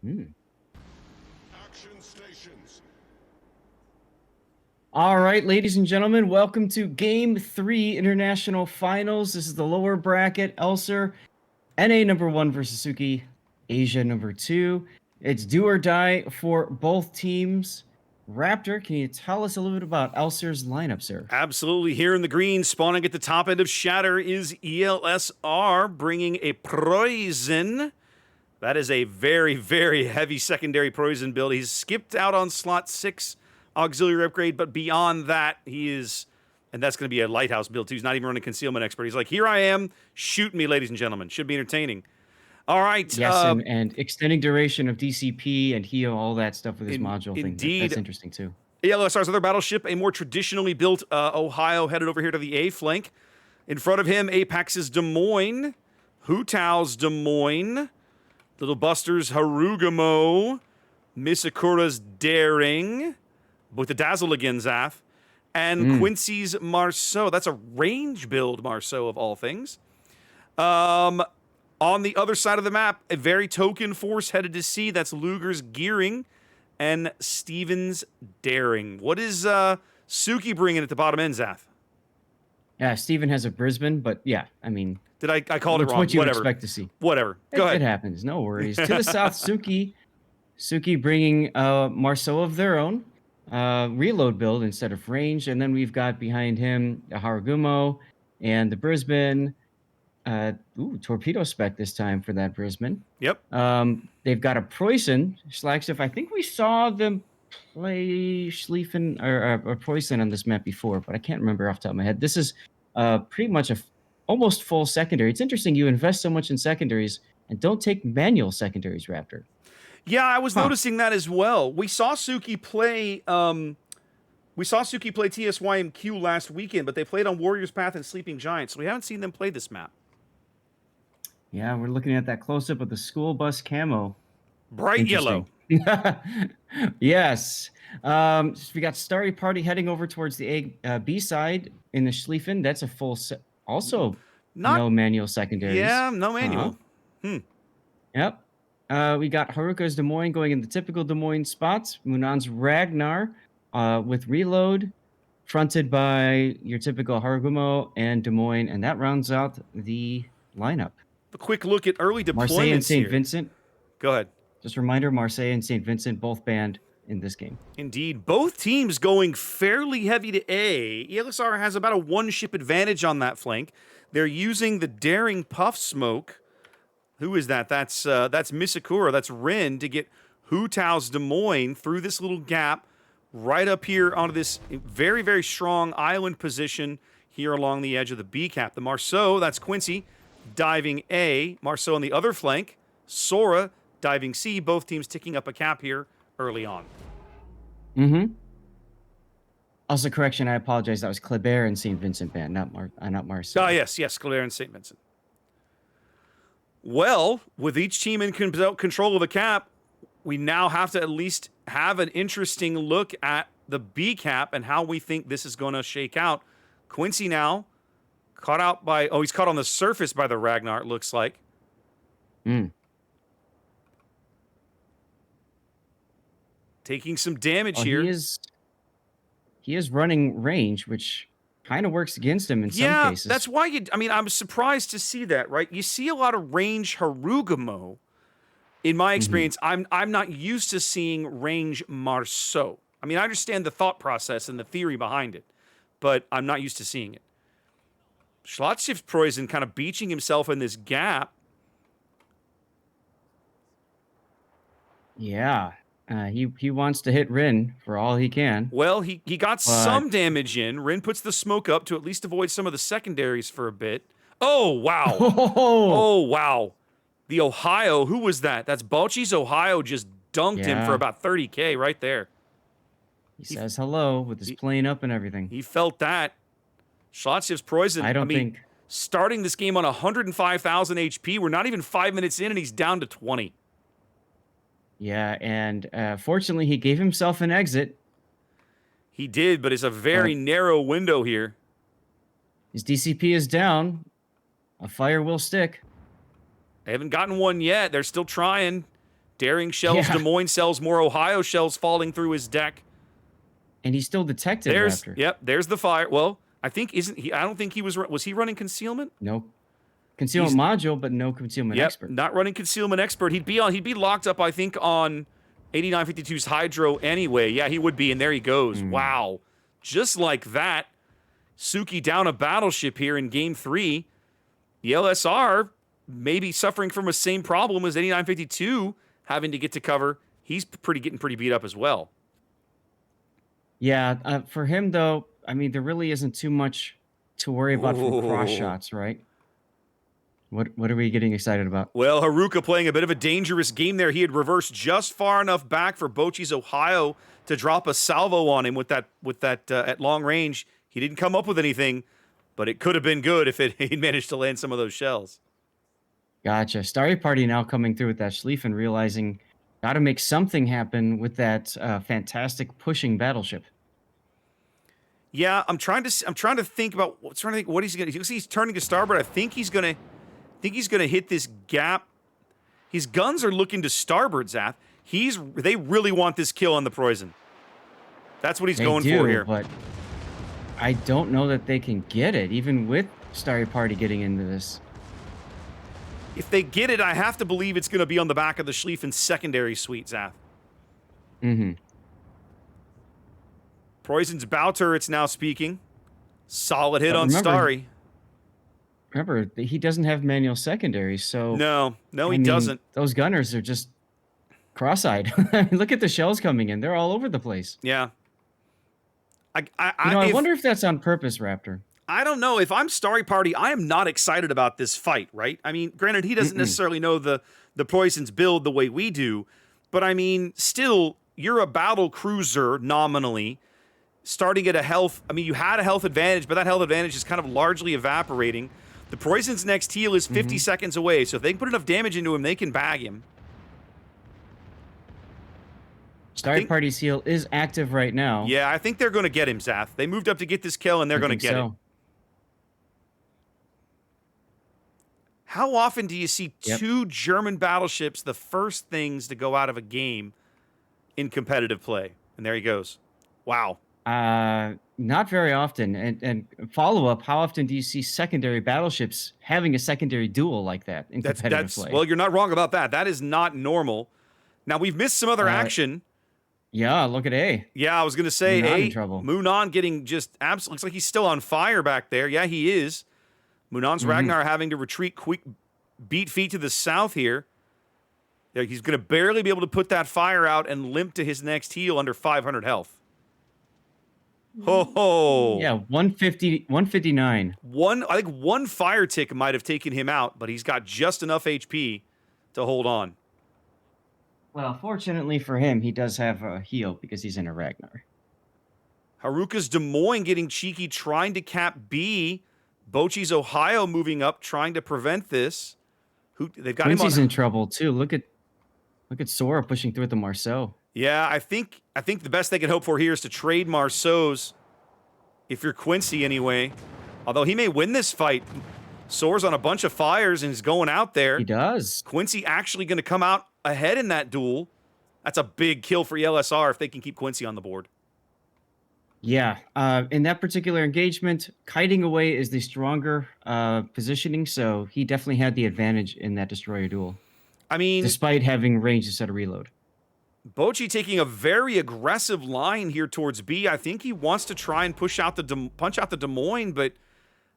Hmm. Action stations. All right, ladies and gentlemen, welcome to Game 3 International Finals. This is the lower bracket, ELSR, NA number 1 versus TSUKI, Asia number 2. It's do or die for both teams. Raptor, can you tell us a little bit about ELSR's lineup, sir? Absolutely. Here in the green, spawning at the top end of Shatter is ELSR, bringing a Poison. That is a very, very heavy secondary Poison build. He's skipped out on slot 6 auxiliary upgrade, but beyond that, he is... And that's going to be a Lighthouse build, too. He's not even running Concealment Expert. He's like, here I am. Shoot me, ladies and gentlemen. Should be entertaining. All right. Yes, and extending duration of DCP and heal, all that stuff with his module thing. Indeed. That's interesting, too. ELSR's other battleship, a more traditionally built Ohio, headed over here to the A flank. In front of him, Apax's Des Moines, Hutao's Des Moines, Little Buster's Harugamo, Misakura's Daring, with the Dazzle again, Zath, and Quincy's Marceau. That's a range build Marceau, of all things. On the other side of the map, a very token force headed to sea. That's Luger's Gearing and Steven's Daring. What is Suki bringing at the bottom end, Zath? Yeah, Steven has a Brisbane, but yeah, I mean... I called it wrong. What you Whatever. expect to see. Whatever. Go ahead. It happens. No worries. To the south, Suki bringing Marceau of their own, reload build instead of range, and then we've got behind him the Haragumo and the Brisbane. Torpedo spec this time for that Brisbane. Yep. They've got a Poison Schlagstiff. I think we saw them play Schlieffen or Poison on this map before, but I can't remember off the top of my head. This is pretty much almost full secondary. It's interesting you invest so much in secondaries and don't take manual secondaries, Raptor. Yeah, I was noticing that as well. We saw Suki play TSYMQ last weekend, but they played on Warrior's Path and Sleeping Giants, so we haven't seen them play this map. Yeah, we're looking at that close-up of the school bus camo. Bright yellow. Yes. We got Starry Party heading over towards the B side in the Schlieffen. That's a full set. Also, no manual secondaries. Yeah, no manual. Yep. We got Haruka's Des Moines going in the typical Des Moines spots. Munan's Ragnar with reload, fronted by your typical Harugumo and Des Moines, and that rounds out the lineup. A quick look at early deployments Marseille and St. here. Vincent. Go ahead. Just a reminder, Marseille and St. Vincent both banned in this game. Indeed. Both teams going fairly heavy to A. ELSR has about a one-ship advantage on that flank. They're using the Daring Puff Smoke. Who is that? That's Misakura. That's Rin to get Hutao's Des Moines through this little gap right up here onto this very, very strong island position here along the edge of the B cap. The Marceau, that's Quincy, diving A. Marceau on the other flank. Sora diving C. Both teams ticking up a cap here early on. Also, correction, I apologize. That was Kleber and St. Vincent band, not Marseille. Ah, yes, Kleber and St. Vincent. Well, with each team in control of the cap, we now have to at least have an interesting look at the B cap and how we think this is going to shake out. Quincy now caught out by... Oh, he's caught on the surface by the Ragnar, it looks like. Taking some damage here. He is running range, which kind of works against him in some cases. Yeah, that's why I'm surprised to see that, right? You see a lot of range Harugamo. In my experience, I'm not used to seeing range Marceau. I mean, I understand the thought process and the theory behind it, but I'm not used to seeing it. Schlottschiff's Poison kind of beaching himself in this gap. Yeah. He wants to hit Rin for all he can. Well, he got some damage in. Rin puts the smoke up to at least avoid some of the secondaries for a bit. Oh, wow. Oh, wow. The Ohio, who was that? That's Balchi's Ohio just dunked him for about 30K right there. He says hello with his plane up and everything. He felt that. Schlottschiff's Poison, I mean, starting this game on 105,000 HP. We're not even 5 minutes in, and he's down to 20. Yeah, and fortunately, he gave himself an exit. He did, but it's a very narrow window here. His DCP is down. A fire will stick. They haven't gotten one yet. They're still trying. Daring shells, Yeah. Des Moines sells more Ohio shells falling through his deck. And he's still detected, Raptor. There's the fire. Well, I think isn't he? I don't think he was he running concealment? No concealment module, but no concealment expert. Not running concealment expert. He'd be locked up, I think, on 8952's Hydro anyway. Yeah, he would be, and there he goes. Wow. Just like that, TSUKI down a battleship here in game 3. The LSR may be suffering from the same problem as 8952 having to get to cover. He's getting pretty beat up as well. Yeah, for him though, I mean, there really isn't too much to worry about from cross shots, right? What are we getting excited about? Well, Haruka playing a bit of a dangerous game there. He had reversed just far enough back for Bocchi's Ohio to drop a salvo on him with that at long range. He didn't come up with anything, but it could have been good if he'd managed to land some of those shells. Gotcha. Starry Party now coming through with that Schlief and realizing got to make something happen with that fantastic pushing battleship. Yeah, I'm trying to think about what he's going to. He's turning to starboard. I think he's going to hit this gap. His guns are looking to starboard, Zath. They really want this kill on the Poison. That's what he's going for here. But I don't know that they can get it, even with Starry Party getting into this. If they get it, I have to believe it's going to be on the back of the Schlieffen secondary suite, Zath. Mm-hmm. Poison's bow turret's now speaking. Solid hit on Starry. Remember, he doesn't have manual secondary, so... No, he doesn't. Those gunners are just cross-eyed. Look at the shells coming in. They're all over the place. Yeah. I wonder if that's on purpose, Raptor. I don't know. If I'm Starry Party, I am not excited about this fight, right? I mean, granted, he doesn't necessarily know the Poison's build the way we do, but I mean, still, you're a battle cruiser, nominally, starting at a health... I mean, you had a health advantage, but that health advantage is kind of largely evaporating. The Poison's next heal is 50 seconds away, so if they can put enough damage into him, they can bag him. Starry Party's heal is active right now. Yeah, I think they're going to get him, Zath. They moved up to get this kill, and they're going to get him. How often do you see two German battleships the first things to go out of a game in competitive play? And there he goes. Wow. Not very often. And follow-up, how often do you see secondary battleships having a secondary duel like that in competitive play? Well, you're not wrong about that. That is not normal. Now, we've missed some other action. Yeah, look at A. Yeah, I was going to say, in trouble. Munan getting just absolutely... Looks like he's still on fire back there. Yeah, he is. Munan's Ragnar having to retreat quick, beat feet to the south here. He's going to barely be able to put that fire out and limp to his next heal under 500 health. Ho! Yeah, 159. I think one fire tick might have taken him out, but he's got just enough HP to hold on. Well, fortunately for him, he does have a heal because he's in a Ragnar. Haruka's Des Moines getting cheeky, trying to cap B. Bocchi's Ohio moving up, trying to prevent this. They've got Quincy's him on... in trouble too. Look at Sora pushing through at the Marceau. Yeah, I think the best they can hope for here is to trade Marceau's, if you're Quincy anyway. Although he may win this fight. Soar's on a bunch of fires and is going out there. He does. Quincy actually going to come out ahead in that duel. That's a big kill for ELSR if they can keep Quincy on the board. Yeah, in that particular engagement, kiting away is the stronger positioning, so he definitely had the advantage in that destroyer duel. I mean... Despite having range instead of reload. Bocchi taking a very aggressive line here towards B. I think he wants to try and punch out the Des Moines, but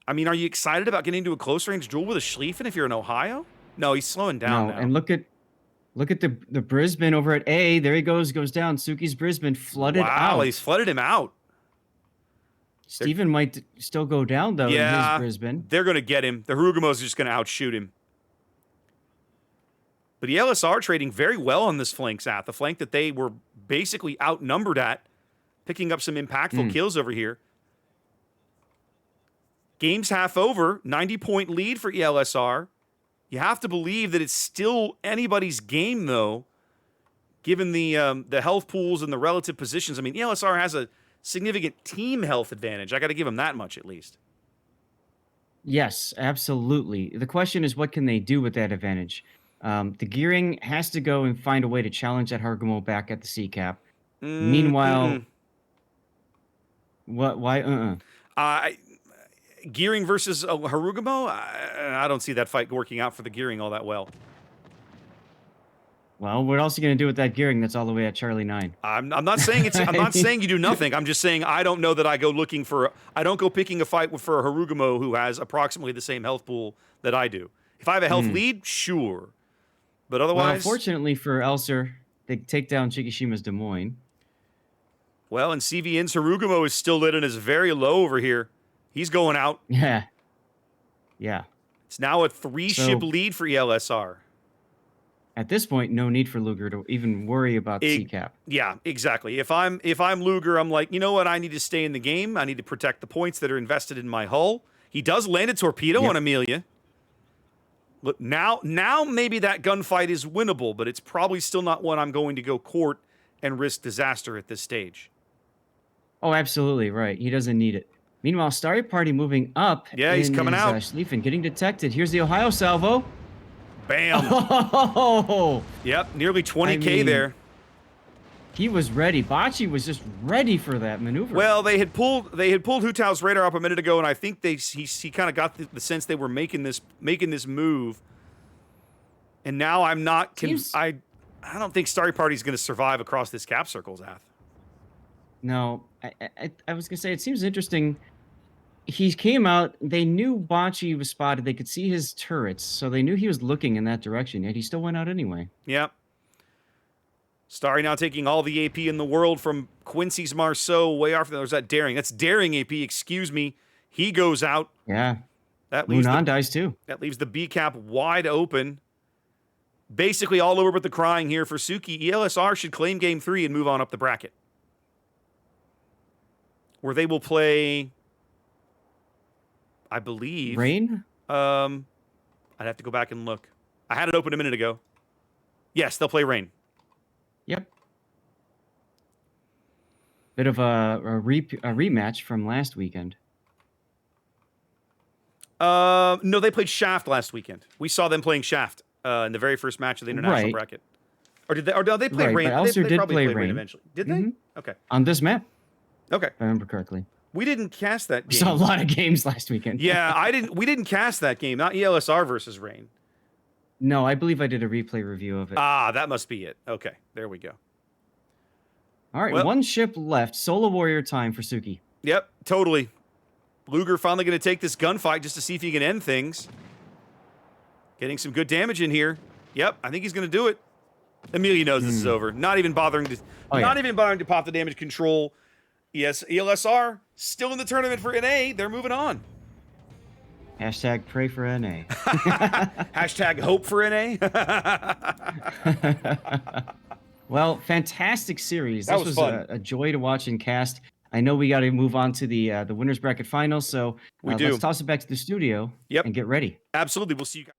I mean, are you excited about getting into a close range duel with a Schlieffen if you're in Ohio? No, he's slowing down now. And look at the Brisbane over at A. There he goes down. TSUKI's Brisbane flooded out. Wow, he's flooded him out. Steven might still go down though in his Brisbane. They're going to get him. The Harugamos are just going to outshoot him. But the LSR trading very well on this flank, Zath. The flank that they were basically outnumbered at, picking up some impactful kills over here. Game's half over, 90-point lead for ELSR. You have to believe that it's still anybody's game, though, given the health pools and the relative positions. I mean, ELSR has a significant team health advantage. I got to give them that much, at least. Yes, absolutely. The question is, what can they do with that advantage? The Gearing has to go and find a way to challenge that Harugumo back at the sea cap. Mm, Meanwhile, what? Why? Gearing versus Harugumo? I don't see that fight working out for the Gearing all that well. Well, what else are you gonna do with that Gearing that's all the way at Charlie 9? I'm not saying it's. I'm not saying you do nothing. I'm just saying I don't know that I go looking for. I don't go picking a fight for a Harugumo who has approximately the same health pool that I do. If I have a health lead, sure, but Well, otherwise, fortunately for ELSR, they take down Chikishima's Des Moines. well, and CVN's Harugumo is still lit and is very low over here. He's going out. Yeah. Yeah. It's now a 3-ship lead for ELSR. At this point, no need for Luger to even worry about the C-cap. Yeah, exactly. If I'm Luger, I'm like, you know what? I need to stay in the game. I need to protect the points that are invested in my hull. He does land a torpedo on Amelia. Look, now maybe that gunfight is winnable, but it's probably still not one I'm going to go court and risk disaster at this stage. Oh, absolutely right. He doesn't need it. Meanwhile, Starry Party moving up. Yeah, he's coming out. Schlieffen getting detected. Here's the Ohio salvo. Bam. Oh, yep, nearly 20K there. He was ready. Bocce was just ready for that maneuver. Well, they had pulled Hutao's radar up a minute ago, and I think he kind of got the sense they were making this move. And now I'm not. I don't think Starry Party's going to survive across this cap circle, Zath. No, I was gonna say it seems interesting. He came out. They knew Bocce was spotted. They could see his turrets, so they knew he was looking in that direction. Yet he still went out anyway. Yep. Starry now taking all the AP in the world from Quincy's Marceau way off. There's that Daring. That's Daring AP. Excuse me. He goes out. Yeah. That leaves Munan dies too. That leaves the B cap wide open. Basically all over but the crying here for TSUKI. ELSR should claim game 3 and move on up the bracket, where they will play, I believe, Rain. I'd have to go back and look. I had it open a minute ago. Yes, they'll play Rain. Yep. Bit of a rematch from last weekend. No, they played Shaft last weekend. We saw them playing Shaft in the very first match of the international bracket. Or did they? Or no, they played Rain. But ELSR did probably play played Rain eventually. Did they? Okay. On this map. Okay. If I remember correctly. We didn't cast that game. We saw a lot of games last weekend. Yeah, we didn't cast that game. Not ELSR versus Rain. No, I believe I did a replay review of it. Ah, that must be it. Okay, there we go. All right, one ship left. Solo Warrior time for TSUKI. Yep, totally. Luger finally going to take this gunfight just to see if he can end things. Getting some good damage in here. Yep, I think he's going to do it. Amelia knows this is over. Not even bothering to pop the damage control. Yes, ELSR still in the tournament for NA. They're moving on. Hashtag pray for NA. Hashtag hope for NA. Well, fantastic series. That this was was fun. a joy to watch and cast. I know we got to move on to the winners bracket finals, so let's toss it back to the studio and get ready. Absolutely. We'll see you guys.